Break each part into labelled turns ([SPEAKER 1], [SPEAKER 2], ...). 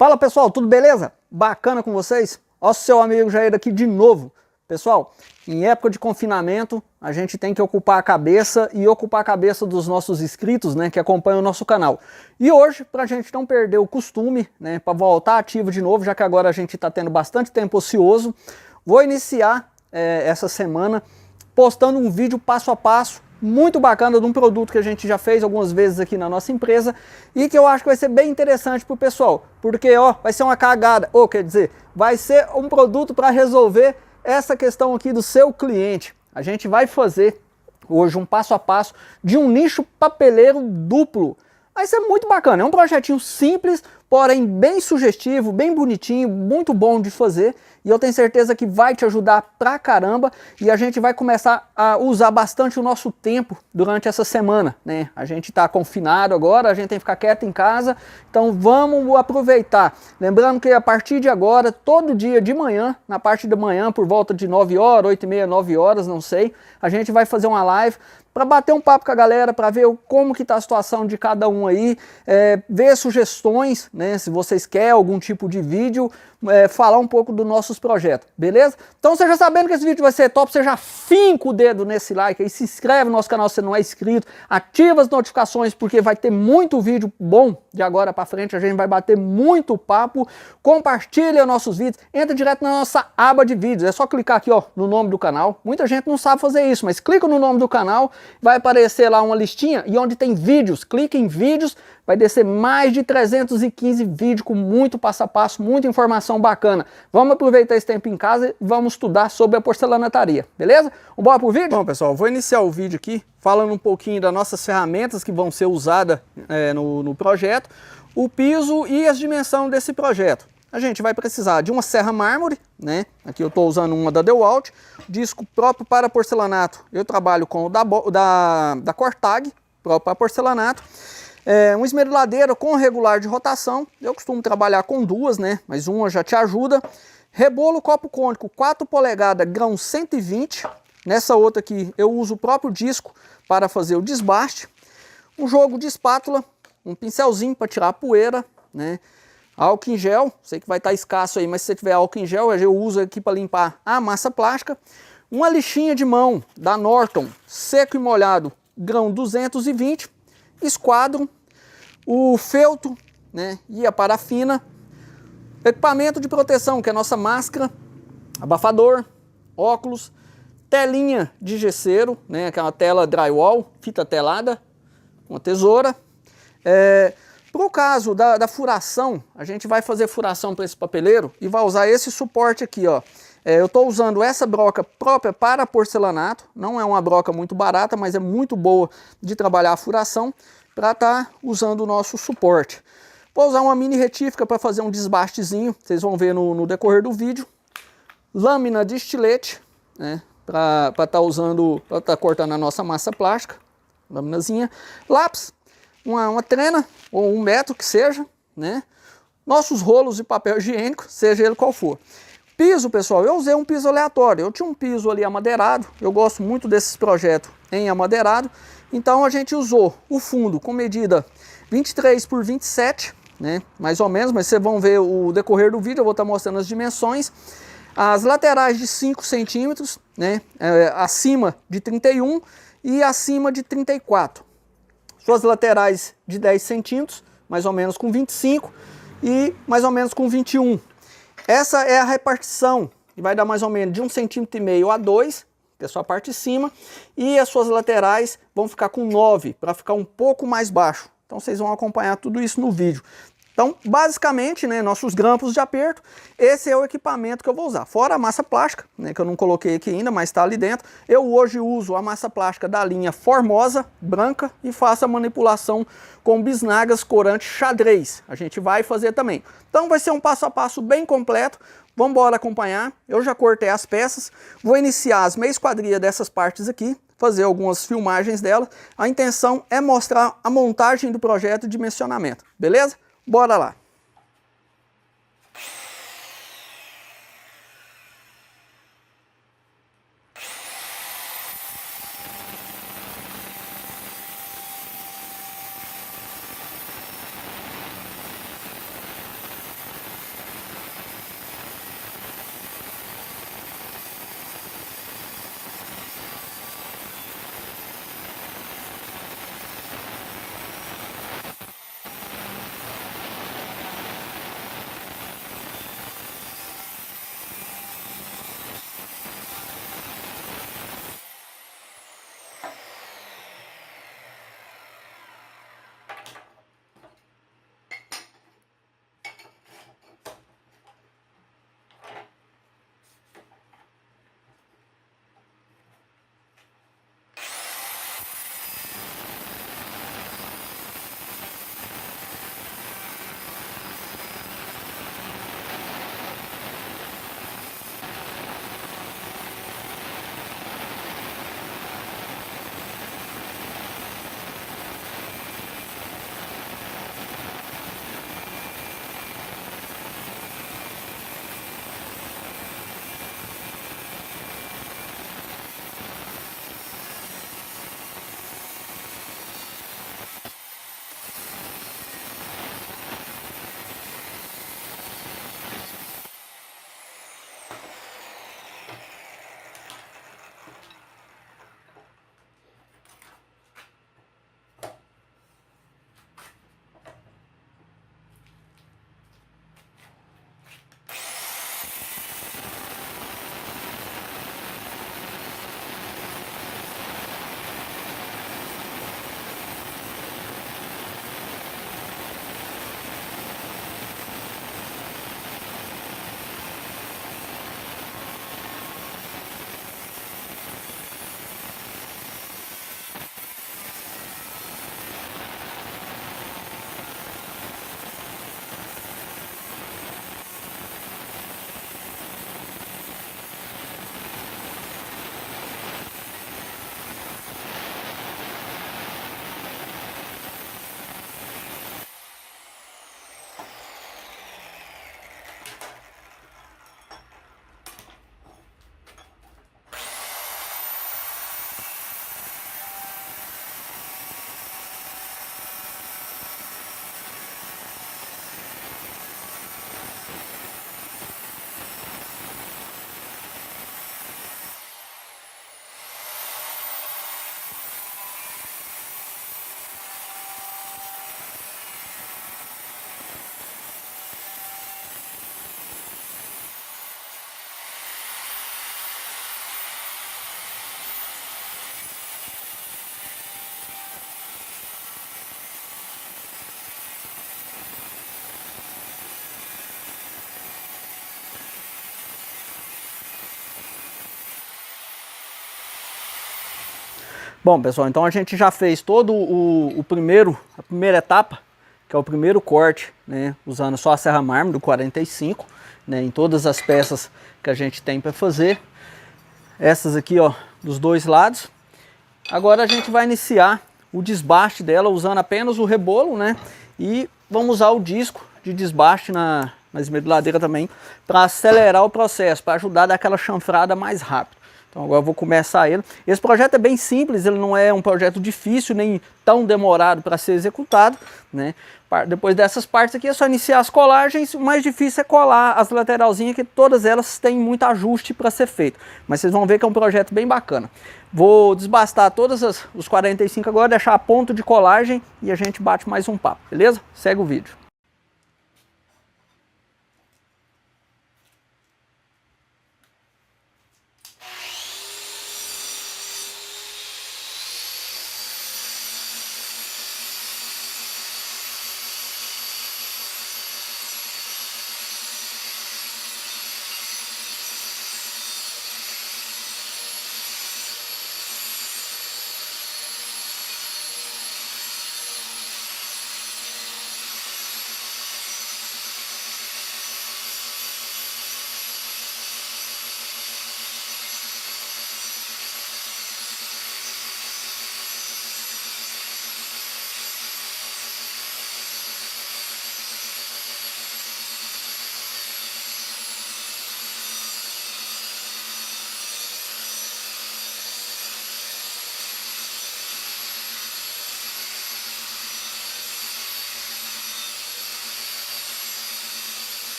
[SPEAKER 1] Fala pessoal, tudo beleza? Bacana com vocês? Ó, seu amigo Jair aqui de novo. Pessoal, em época de confinamento, a gente tem que ocupar a cabeça e ocupar a cabeça dos nossos inscritos, né, que acompanham o nosso canal. E hoje, para a gente não perder o costume, né, para voltar ativo de novo, já que agora a gente está tendo bastante tempo ocioso, vou iniciar essa semana postando um vídeo passo a passo muito bacana de um produto que a gente já fez algumas vezes aqui na nossa empresa e que eu acho que vai ser bem interessante para o pessoal, porque ó, vai ser uma cagada, ou quer dizer, vai ser um produto para resolver essa questão aqui do seu cliente. A gente vai fazer hoje um passo a passo de um nicho papeleiro duplo. Vai ser muito bacana, é um projetinho simples, porém bem sugestivo, bem bonitinho, muito bom de fazer. E eu tenho certeza que vai te ajudar pra caramba. E a gente vai começar a usar bastante o nosso tempo durante essa semana, né? A gente tá confinado agora, a gente tem que ficar quieto em casa. Então vamos aproveitar. Lembrando que a partir de agora, todo dia de manhã, na parte da manhã, por volta de 9 horas, 8h30, 9 horas, não sei, a gente vai fazer uma live para bater um papo com a galera, para ver como que tá a situação de cada um aí, ver sugestões, né, se vocês querem algum tipo de vídeo, falar um pouco dos nossos projetos, beleza? Então você já sabendo que esse vídeo vai ser top, você já finca o dedo nesse like aí, se inscreve no nosso canal se não é inscrito, ativa as notificações porque vai ter muito vídeo bom de agora para frente, a gente vai bater muito papo, compartilha nossos vídeos, entra direto na nossa aba de vídeos, é só clicar aqui ó, no nome do canal, muita gente não sabe fazer isso, mas clica no nome do canal, vai aparecer lá uma listinha e onde tem vídeos, clica em vídeos, vai descer mais de 315 vídeos com muito passo a passo, muita informação bacana. Vamos aproveitar esse tempo em casa e vamos estudar sobre a porcelanataria, beleza? Vamos embora pro vídeo? Bom pessoal, vou iniciar o vídeo aqui falando um pouquinho das nossas ferramentas que vão ser usadas no projeto, o piso e as dimensões desse projeto. A gente vai precisar de uma serra mármore, né? Aqui eu estou usando uma da DeWalt, disco próprio para porcelanato. Eu trabalho com o da Cortag, próprio para porcelanato. Um esmeriladeiro com regular de rotação. Eu costumo trabalhar com duas, né? Mas uma já te ajuda. Rebolo copo cônico 4 polegadas, grão 120. Nessa outra aqui eu uso o próprio disco para fazer o desbaste. Um jogo de espátula, um pincelzinho para tirar a poeira, né? Álcool em gel, sei que vai estar escasso aí, mas se você tiver álcool em gel, eu uso aqui para limpar a massa plástica. Uma lixinha de mão da Norton, seco e molhado, grão 220. Esquadro, o feltro, né, e a parafina. Equipamento de proteção, que é a nossa máscara, abafador, óculos, telinha de gesseiro, né, aquela tela drywall, fita telada, uma tesoura. Para o caso da furação, a gente vai fazer furação para esse papeleiro e vai usar esse suporte aqui, ó. Eu estou usando essa broca própria para porcelanato, não é uma broca muito barata, mas é muito boa de trabalhar a furação para estar usando o nosso suporte. Vou usar uma mini retífica para fazer um desbastezinho, vocês vão ver no decorrer do vídeo. Lâmina de estilete, né, para estar usando, para estar cortando a nossa massa plástica, lâminazinha. Lápis. Uma trena, ou 1 metro que seja, né? Nossos rolos de papel higiênico, seja ele qual for. Piso, pessoal, eu usei um piso aleatório. Eu tinha um piso ali amadeirado, eu gosto muito desses projetos em amadeirado. Então a gente usou o fundo com medida 23 por 27, né? Mais ou menos, mas vocês vão ver o decorrer do vídeo, eu vou estar mostrando as dimensões. As laterais de 5 centímetros, né? Acima de 31 e acima de 34. Suas laterais de 10 centímetros, mais ou menos com 25 e mais ou menos com 21. Essa é a repartição, que vai dar mais ou menos de 1,5 cm a 2, que é a sua parte de cima, e as suas laterais vão ficar com 9, para ficar um pouco mais baixo. Então vocês vão acompanhar tudo isso no vídeo. Então, basicamente, né, nossos grampos de aperto, esse é o equipamento que eu vou usar. Fora a massa plástica, né, que eu não coloquei aqui ainda, mas está ali dentro. Eu hoje uso a massa plástica da linha Formosa, branca, e faço a manipulação com bisnagas corante xadrez. A gente vai fazer também. Então vai ser um passo a passo bem completo. Vamos embora acompanhar. Eu já cortei as peças. Vou iniciar as meia esquadrias dessas partes aqui, fazer algumas filmagens dela. A intenção é mostrar a montagem do projeto e dimensionamento. Beleza? Bora lá! Bom, pessoal, então a gente já fez todo a primeira etapa, que é o primeiro corte, né, usando só a serra mármore do 45, né, em todas as peças que a gente tem para fazer. Essas aqui, ó, dos dois lados. Agora a gente vai iniciar o desbaste dela usando apenas o rebolo, né, e vamos usar o disco de desbaste na esmeduladeira também para acelerar o processo, para ajudar a dar aquela chanfrada mais rápido. Então agora eu vou começar ele. Esse projeto é bem simples, ele não é um projeto difícil, nem tão demorado para ser executado, né? Depois dessas partes aqui é só iniciar as colagens, o mais difícil é colar as lateralzinhas, que todas elas têm muito ajuste para ser feito. Mas vocês vão ver que é um projeto bem bacana. Vou desbastar todas os 45 agora, deixar a ponto de colagem e a gente bate mais um papo, beleza? Segue o vídeo.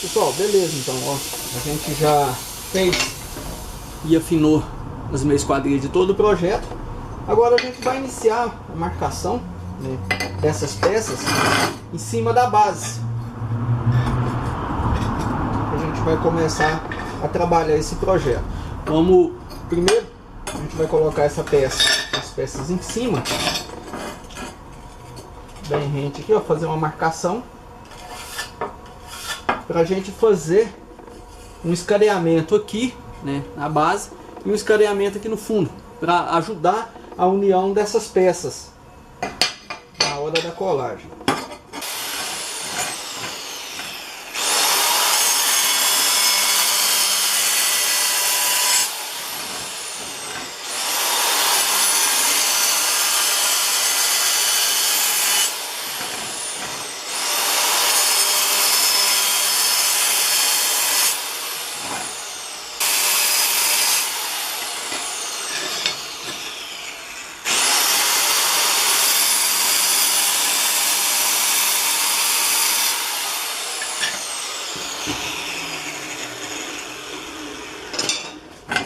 [SPEAKER 1] Pessoal, beleza, então, ó, a gente já fez e afinou as meias quadrilhas de todo o projeto. Agora a gente vai iniciar a marcação, né, dessas peças em cima da base. A gente vai começar a trabalhar esse projeto. Vamos, primeiro, a gente vai colocar essa peça, as peças em cima, bem rente aqui, ó, fazer uma marcação para a gente fazer um escaneamento aqui, né, na base, e um escaneamento aqui no fundo, para ajudar a união dessas peças na hora da colagem.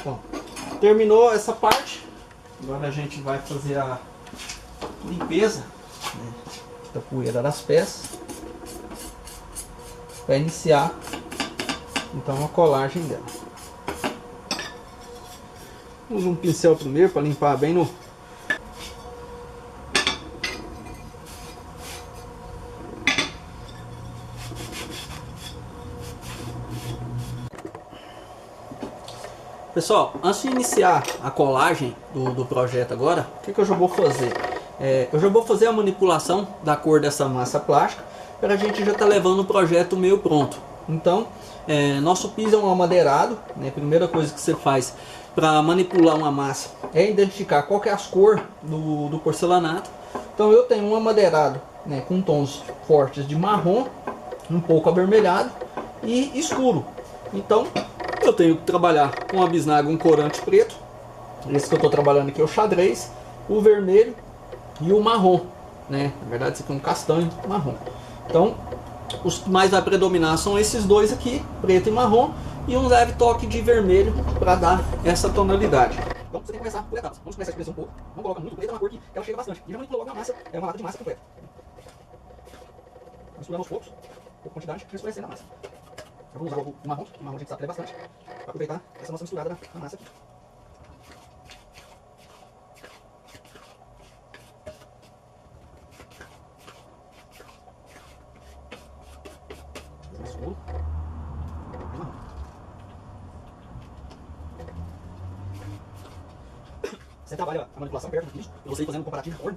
[SPEAKER 1] Bom, terminou essa parte, agora a gente vai fazer a limpeza, né, da poeira das peças para iniciar então a colagem dela. Usa um pincel primeiro para limpar bem no Pessoal, antes de iniciar a colagem do projeto agora, o que eu já vou fazer? Eu já vou fazer a manipulação da cor dessa massa plástica para a gente já estar levando o projeto meio pronto. Então, nosso piso é um amadeirado, né? A primeira coisa que você faz para manipular uma massa é identificar qual que é as cores do porcelanato. Então eu tenho um amadeirado, né, com tons fortes de marrom, um pouco avermelhado e escuro. Então eu tenho que trabalhar com a bisnaga, um corante preto. Esse que eu estou trabalhando aqui é o xadrez, o vermelho e o marrom, né? Na verdade esse aqui é um castanho marrom. Então os que mais vai predominar são esses dois aqui, preto e marrom, e um leve toque de vermelho para dar essa tonalidade. Então você tem que começar por etapas. Vamos começar a espremer um pouco. Não coloca muito preto, é uma cor que ela chega bastante. E já manipula logo a massa, é uma lata de massa completa. Misturando aos poucos, pouca quantidade, para escurecer a massa. Eu vou usar logo o marrom a gente sabe que bastante, para aproveitar essa nossa misturada na massa aqui. Mais escuro. Mais marrom. Você trabalha a manipulação perto do piso, e você ir fazendo um comparativo de cor.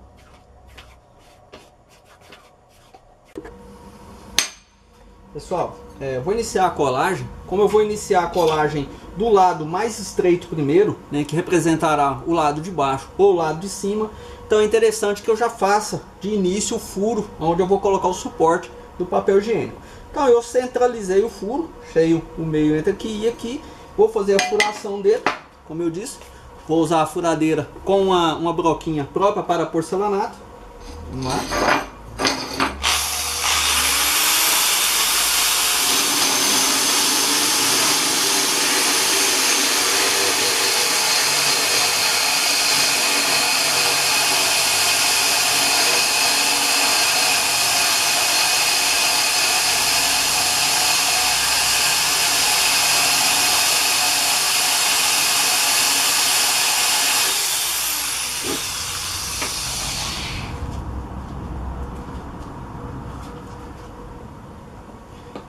[SPEAKER 1] Pessoal, vou iniciar a colagem. Como eu vou iniciar a colagem do lado mais estreito primeiro, né, que representará o lado de baixo ou o lado de cima, então é interessante que eu já faça de início o furo onde eu vou colocar o suporte do papel higiênico. Então eu centralizei o furo, cheio o meio entre aqui e aqui, vou fazer a furação dele, como eu disse, vou usar a furadeira com uma broquinha própria para porcelanato. Vamos lá.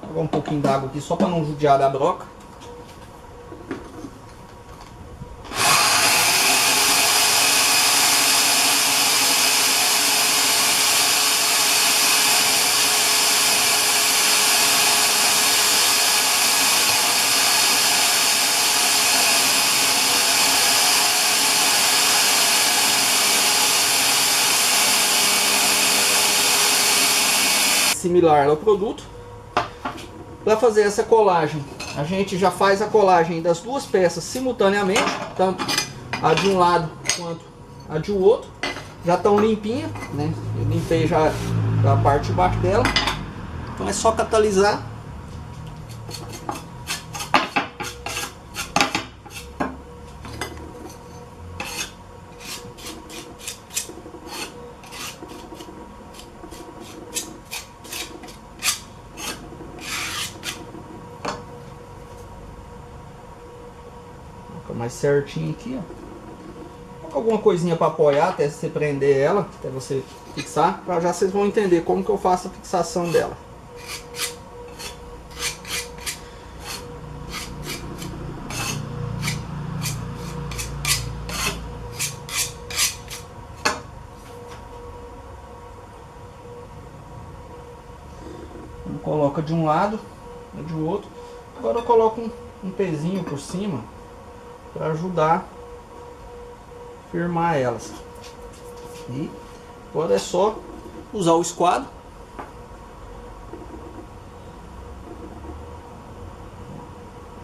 [SPEAKER 1] Vou jogar um pouquinho d'água aqui só para não judiar da broca. Similar ao produto. Para fazer essa colagem, a gente já faz a colagem das duas peças simultaneamente, tanto a de um lado quanto a de outro. Já estão limpinhas, né? Eu limpei já a parte de baixo dela. Então é só catalisar mais certinho aqui, ó. Coloca alguma coisinha para apoiar até você prender ela, até você fixar, para já vocês vão entender como que eu faço a fixação dela. Coloca de um lado e de outro. Agora eu coloco um pezinho por cima para ajudar a firmar elas. E agora é só usar o esquadro.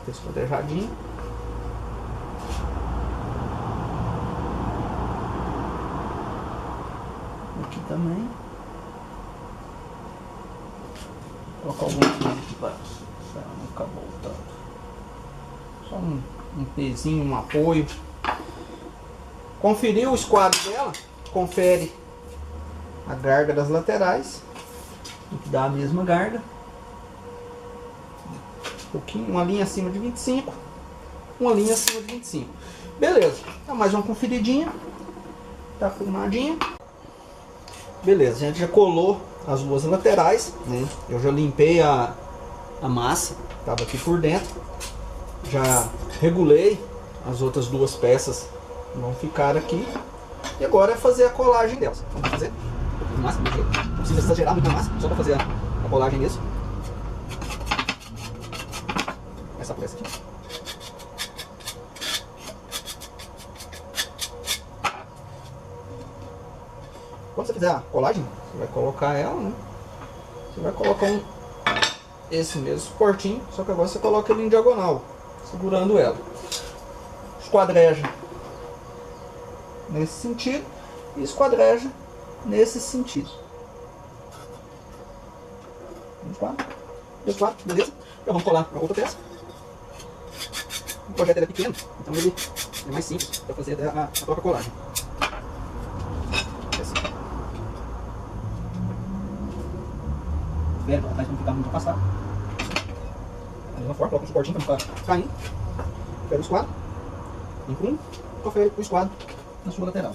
[SPEAKER 1] Esquadrejadinho. Aqui também. Vou colocar alguma coisa aqui para ela não ficar voltando. Só um pezinho, um apoio. Conferir o esquadro dela. Confere a garga das laterais. Tem que dar a mesma garga. Um pouquinho, uma linha acima de 25. Uma linha acima de 25. Beleza. Então, mais uma conferidinha. Tá firmadinha. Beleza, a gente já colou as duas laterais, né? Eu já limpei a massa, estava aqui por dentro. Já regulei as outras duas peças, vão ficar aqui. E agora é fazer a colagem delas. Vamos fazer a massa, não precisa exagerar muito a massa, só para fazer a colagem mesmo. Essa peça aqui. Quando você fizer a colagem, você vai colocar ela, né? Você vai colocar esse mesmo suportinho, só que agora você coloca ele em diagonal, segurando ela. Esquadreja nesse sentido e esquadreja nesse sentido. Esquadro, beleza? Já vamos colar a outra peça. O projeto é pequeno, então ele é mais simples para fazer a própria colagem. Para trás não ficar muito afastado. Da mesma forma, coloca o suportinho para não ficar caindo. Confere o esquadro. Imprime. Confere o esquadro na sua lateral.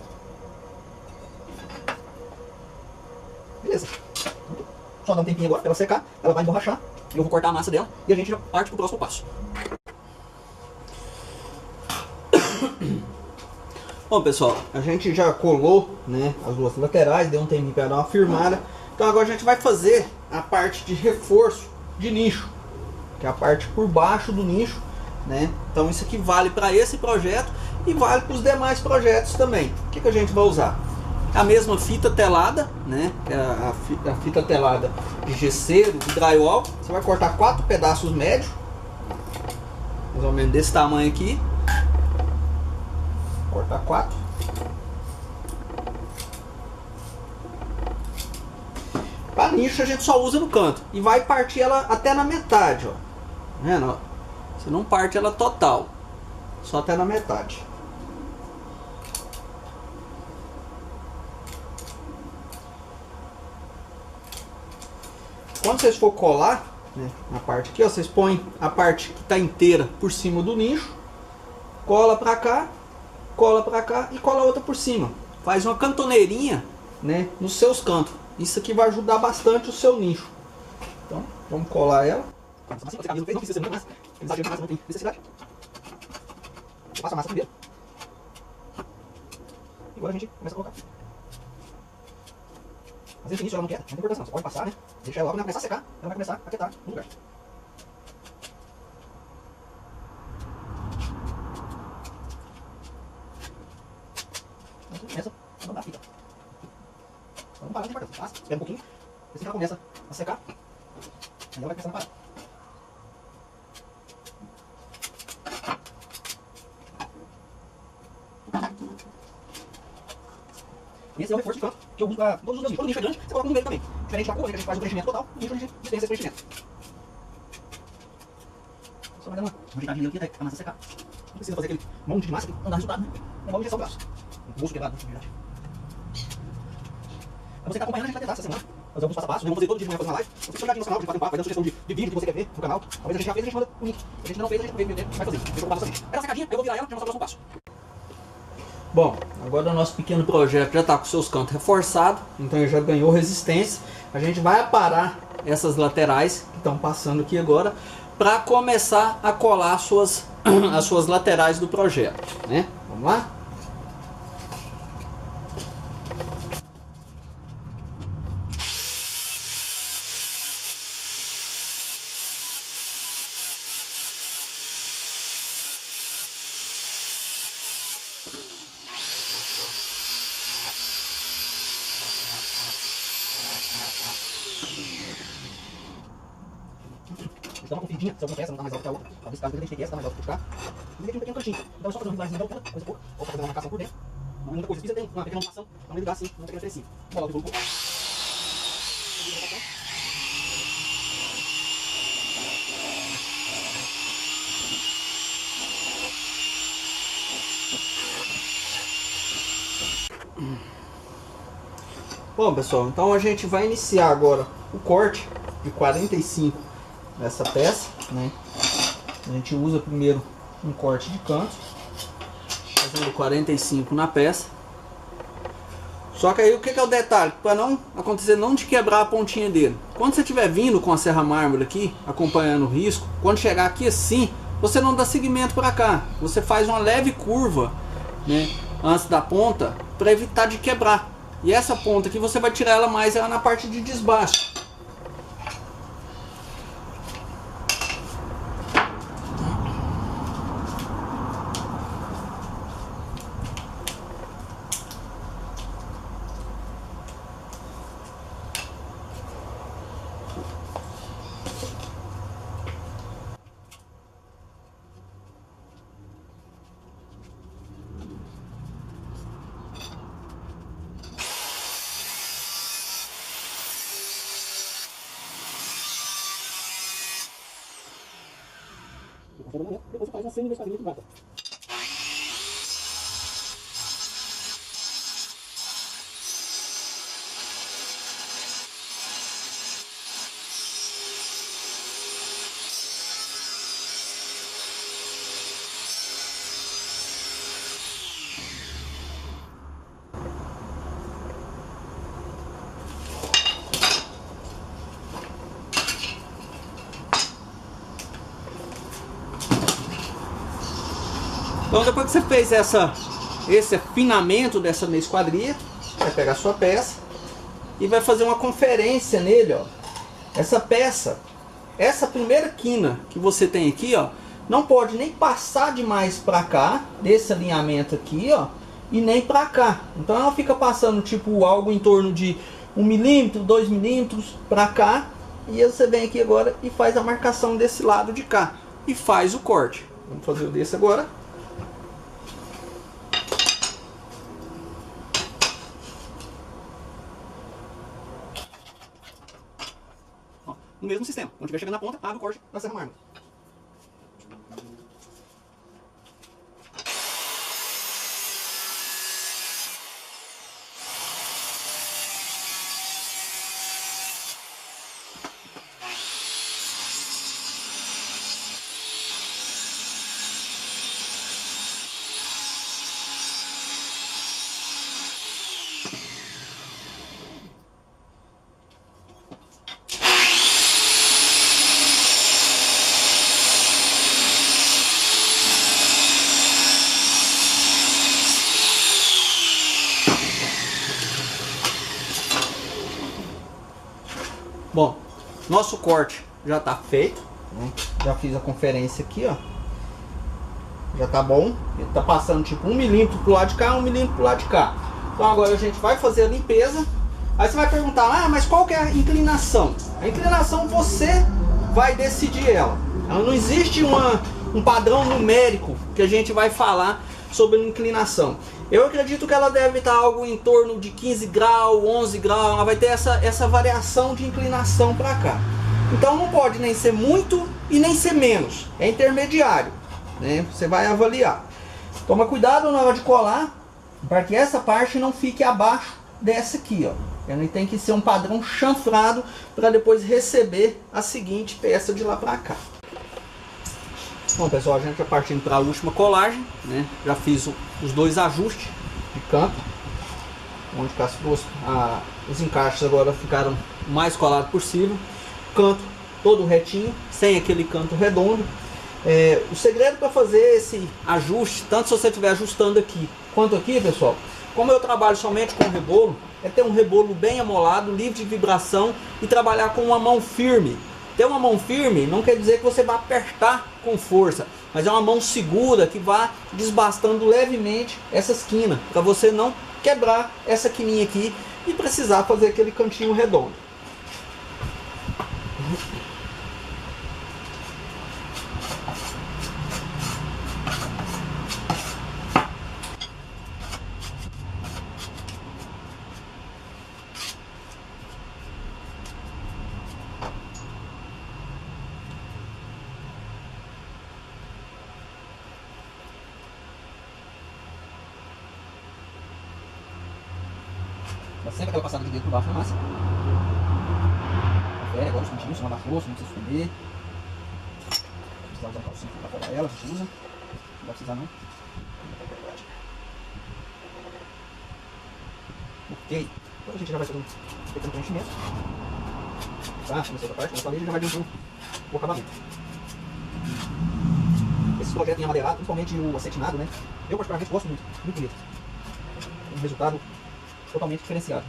[SPEAKER 1] Beleza. Só dá um tempinho agora para ela secar. Ela vai emborrachar. Eu vou cortar a massa dela e a gente já parte para o próximo passo. Bom, pessoal, a gente já colou, né, as duas laterais, deu um tempinho para dar uma firmada. Então agora a gente vai fazer a parte de reforço de nicho, que é a parte por baixo do nicho, né? Então isso aqui vale para esse projeto e vale para os demais projetos também. O que a gente vai usar? A mesma fita telada, né? Que é a fita telada de gesseiro, de drywall. Você vai cortar 4 pedaços médios, mais ou menos desse tamanho aqui. Cortar 4. Para nicho a gente só usa no canto e vai partir ela até na metade, ó. Tá vendo? Você não parte ela total, só até na metade. Quando vocês for colar, né, na parte aqui, ó, vocês põem a parte que está inteira por cima do nicho, cola para cá e cola outra por cima. Faz uma cantoneirinha, né, nos seus cantos. Isso aqui vai ajudar bastante o seu nicho. Então, vamos colar ela. Não precisa ser muito massa. Exagero de massa não tem necessidade. Passa a massa primeiro. E agora a gente começa a colocar. Às vezes o início ela não quer, não tem importância não. Você pode passar, né? Deixa ela logo, quando ela começar a secar, ela vai começar a aquietar no lugar. Então começa a dobrar a fita. Vamos parar de importância. Passa, espera um pouquinho. Assim que ela começa a secar, aí ela vai começando a parar. Esse é o reforço de canto que eu uso para todos os meus nichos. Todo nicho é grande, você coloca no meio também. Diferente da cor, a gente faz o preenchimento total, o nicho a gente dispensa esse preenchimento. Só vai dar uma ajeitadinha aqui até a massa secar. Não precisa fazer aquele monte de massa que não dá resultado, né? É igual injeção de braço. Um bolso quebrado, de verdade. Pra você que tá acompanhando, a gente vai testar essa semana. fazer alguns passo a passo, vamos fazer todo dia de manhã, fazer uma live. Você chegar aqui no canal, a gente vai bater um papo, vai dar sugestão de vídeo que você quer ver no canal. Talvez a gente já fez, a gente manda o link. Se a gente não fez, a gente vai fazer. Deixa eu ocupar bastante. Era uma sacadinha, eu vou virar ela e já mostrar o próximo passo. Bom, agora o nosso pequeno projeto já está com seus cantos reforçados, então ele já ganhou resistência. A gente vai aparar essas laterais que estão passando aqui agora para começar a colar as suas laterais do projeto, né? Vamos lá? Dá uma conferidinha, se alguma peça não está mais alta que a outra, talvez caso a gente tenha essa, está mais alta que cá. E aqui um pequeno cantinho. Então é só fazer um regularzinho da altura, coisa pouca, ou fazer uma marcação por dentro. Não é muita coisa, precisa ter uma pequena marcação, para não ligar assim, uma pequena diferença. Bola do grupo. Bom, pessoal, então a gente vai iniciar agora o corte de 45 nessa peça, né? A gente usa primeiro um corte de canto, fazendo 45 na peça. Só que aí o que é o detalhe? Para não acontecer não de quebrar a pontinha dele. Quando você estiver vindo com a serra mármore aqui, acompanhando o risco, quando chegar aqui assim, você não dá seguimento para cá. Você faz uma leve curva, né, antes da ponta, para evitar de quebrar. E essa ponta aqui você vai tirar ela mais na parte de desbaixo. Depois você faz uma semi-vespadinha de prata. Então depois que você fez esse afinamento dessa meia esquadria, vai pegar a sua peça e vai fazer uma conferência nele, ó. Essa peça, essa primeira quina que você tem aqui, ó, não pode nem passar demais para cá, desse alinhamento aqui, ó, e nem para cá. Então ela fica passando tipo algo em torno de 1 milímetro, 2 milímetros para cá, e aí você vem aqui agora e faz a marcação desse lado de cá e faz o corte. Vamos fazer o desse agora. No mesmo sistema. Quando estiver chegando na ponta, abre o corte da serra mármore. Bom, nosso corte já está feito, né? Já fiz a conferência aqui, ó. Já tá bom. Ele tá passando tipo 1 milímetro pro lado de cá, 1 milímetro pro lado de cá. Então agora a gente vai fazer a limpeza. Aí você vai perguntar, ah, mas qual que é a inclinação? A inclinação você vai decidir ela. Ela não existe um padrão numérico que a gente vai falar sobre a inclinação. Eu acredito que ela deve estar algo em torno de 15 graus, 11 graus, ela vai ter essa variação de inclinação para cá. Então não pode nem ser muito e nem ser menos, é intermediário, né? Você vai avaliar. Toma cuidado na hora de colar, para que essa parte não fique abaixo dessa aqui, ó. Ele tem que ser um padrão chanfrado para depois receber a seguinte peça de lá para cá. Bom, pessoal, a gente já partindo para a última colagem, né? Já fiz os dois ajustes de canto, onde os encaixes agora ficaram o mais colados possível. Canto todo retinho, sem aquele canto redondo. O segredo para fazer esse ajuste, tanto se você estiver ajustando aqui quanto aqui, pessoal, como eu trabalho somente com rebolo, é ter um rebolo bem amolado, livre de vibração e trabalhar com uma mão firme. Ter uma mão firme não quer dizer que você vai apertar com força, mas é uma mão segura que vai desbastando levemente essas quinas, para você não quebrar essa quininha aqui e precisar fazer aquele cantinho redondo. Dá sempre aquela passada de dedo por baixo na massa. Confere agora os cantinhos, se não abaixou, se não precisa esconder. Se precisar usar calcinha para fora ela, a gente usa. Não vai precisar não. Ok. Agora a gente já vai fazer um pequeno preenchimento. Tá? Comecei outra parte, como eu falei, já vai adiantando o acabamento. Esse projeto em amadeirado, principalmente o acetinado, né? Eu particularmente gosto muito, muito bonito. Um resultado totalmente diferenciado.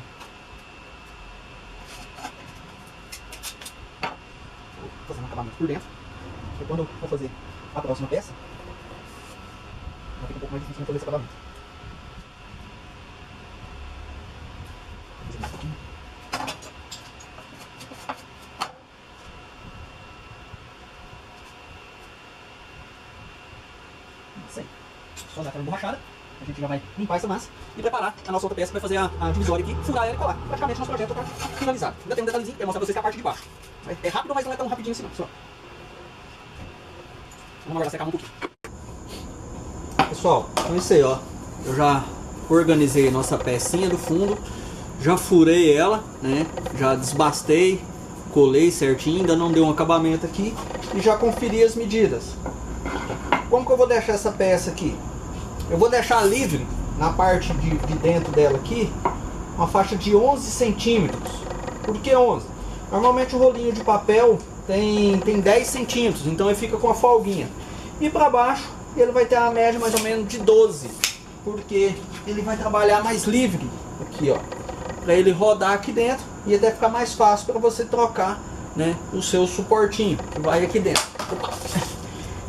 [SPEAKER 1] Vou fazer um acabamento por dentro, porque quando eu for fazer a próxima peça, vai ficar um pouco mais difícil fazer esse acabamento. Vou fazer isso aqui. Isso aí. Só dar aquela borrachada. A gente já vai limpar essa massa e preparar a nossa outra peça que vai fazer a divisória aqui, furar ela e colar. Praticamente nosso projeto está finalizado. Ainda tem um detalhezinho que eu vou mostrar pra vocês que é a parte de baixo. É rápido, mas não é tão rapidinho assim não. Só. Vamos agora secar um pouquinho. Pessoal, então é isso aí, ó. Eu já organizei a nossa pecinha do fundo, já furei ela, né? Já desbastei, colei certinho, ainda não deu um acabamento aqui e já conferi as medidas. Como que eu vou deixar essa peça aqui? Eu vou deixar livre, na parte de dentro dela aqui, uma faixa de 11 centímetros. Por que 11? Normalmente o rolinho de papel tem 10 centímetros, então ele fica com a folguinha. E para baixo ele vai ter uma média mais ou menos de 12, porque ele vai trabalhar mais livre aqui, ó, para ele rodar aqui dentro e até ficar mais fácil para você trocar, né, o seu suportinho que vai aqui dentro.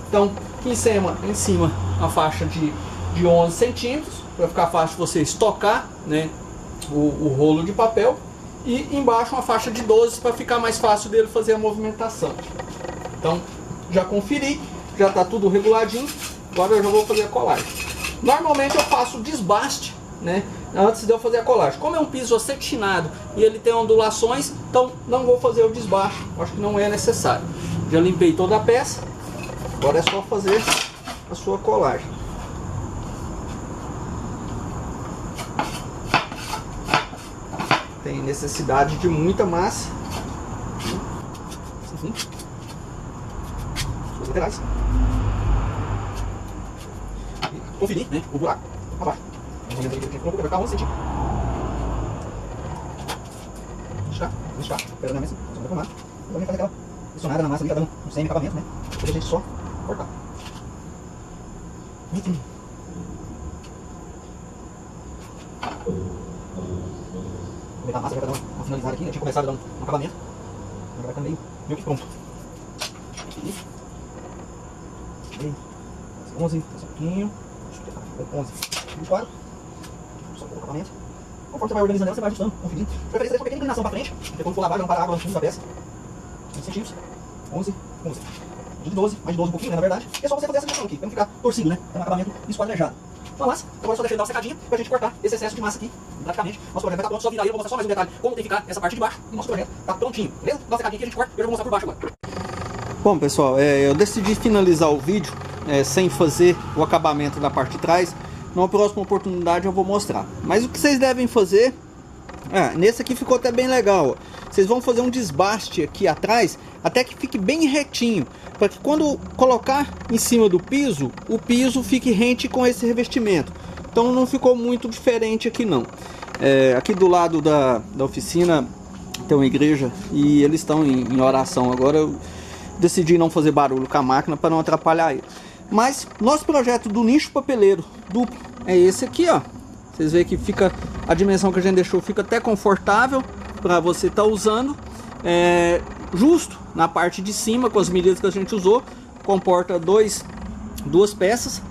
[SPEAKER 1] Então aqui em cima a faixa de 11 centímetros, para ficar fácil você estocar, né, o rolo de papel, e embaixo uma faixa de 12 para ficar mais fácil dele fazer a movimentação. Então já conferi, já está tudo reguladinho, agora eu já vou fazer a colagem. Normalmente eu faço o desbaste, né, antes de eu fazer a colagem. Como é um piso acetinado e ele tem ondulações, então não vou fazer o desbaste, acho que não é necessário. Já limpei toda a peça, agora é só fazer a sua colagem. Tem necessidade de muita massa. Assim. Os laterais. E conferir, né, o buraco abaixo. Vai ficar 11 centímetros. Deixar. Pega na mesa, vamos formar. Agora a gente faz aquela pressionada na massa ali, tá dando um semi-acabamento, né? Depois a gente só cortar. A massa já vai dar uma finalizada aqui, eu tinha começado a dar um acabamento, agora vai estar meio que pronto. Aqui. 11, mais um pouquinho, 11, 24, só o acabamento. Conforme você vai organizando ela, você vai ajustando, conferindo. De preferência, deixa uma pequena inclinação para frente, porque quando for lavar, já não para a água no fundo da peça. 11 centímetros, 11, 11. De 12, mais de 12 um pouquinho, né, na verdade. E é só você fazer essa inclinação aqui, para não ficar torcido, né? É um acabamento esquadrejado. Então, massa, agora só deixa ele dar uma secadinha pra gente cortar esse excesso de massa aqui. Praticamente, nosso projeto vai estar pronto, só virar ele, eu vou mostrar só mais um detalhe, como tem que ficar essa parte de baixo, e nosso projeto tá prontinho, beleza? Dá uma secadinha que a gente corta, eu já vou mostrar por baixo agora. Bom, pessoal, eu decidi finalizar o vídeo sem fazer o acabamento da parte de trás. Numa próxima oportunidade eu vou mostrar. Mas o que vocês devem fazer Nesse aqui ficou até bem legal, ó. Vocês vão fazer um desbaste aqui atrás, até que fique bem retinho, para que quando colocar em cima do piso, o piso fique rente com esse revestimento. Então não ficou muito diferente aqui não. Aqui do lado da oficina tem uma igreja e eles estão em oração. Agora eu decidi não fazer barulho com a máquina para não atrapalhar ele. Mas nosso projeto do nicho papeleiro duplo é esse aqui, ó. Vocês veem que fica, a dimensão que a gente deixou fica até confortável para você estar usando. Justo na parte de cima, com as medidas que a gente usou, comporta duas peças.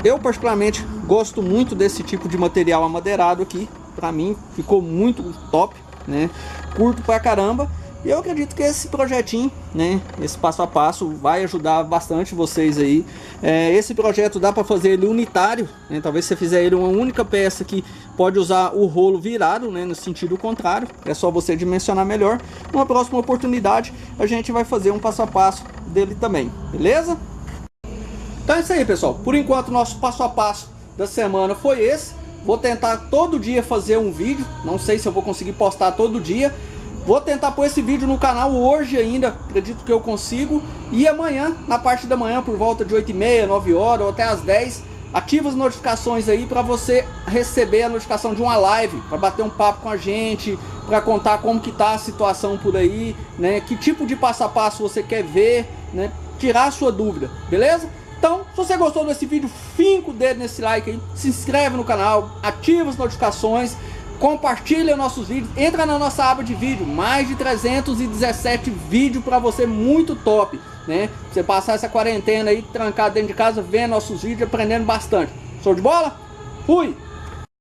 [SPEAKER 1] Eu particularmente gosto muito desse tipo de material amadeirado aqui. Para mim ficou muito top, né? Curto pra caramba. E eu acredito que esse projetinho, né, esse passo a passo vai ajudar bastante vocês aí. Esse projeto dá para fazer ele unitário, né? Talvez se você fizer ele uma única peça que pode usar o rolo virado, né, no sentido contrário. É só você dimensionar melhor. Numa próxima oportunidade a gente vai fazer um passo a passo dele também, beleza? Então é isso aí, pessoal. Por enquanto nosso passo a passo da semana foi esse. Vou tentar todo dia fazer um vídeo. Não sei se eu vou conseguir postar todo dia. Vou tentar pôr esse vídeo no canal hoje ainda, acredito que eu consigo. E amanhã, na parte da manhã, por volta de 8h30, 9 horas ou até as 10, ativa as notificações aí para você receber a notificação de uma live, para bater um papo com a gente, para contar como que tá a situação por aí, né? Que tipo de passo a passo você quer ver, né? Tirar a sua dúvida, beleza? Então, se você gostou desse vídeo, finca o dedo nesse like aí, se inscreve no canal, ativa as notificações, compartilha nossos vídeos, entra na nossa aba de vídeo, mais de 317 vídeos para você, muito top, né? Você passar essa quarentena aí trancado dentro de casa, vendo nossos vídeos, aprendendo bastante. Show de bola? Fui!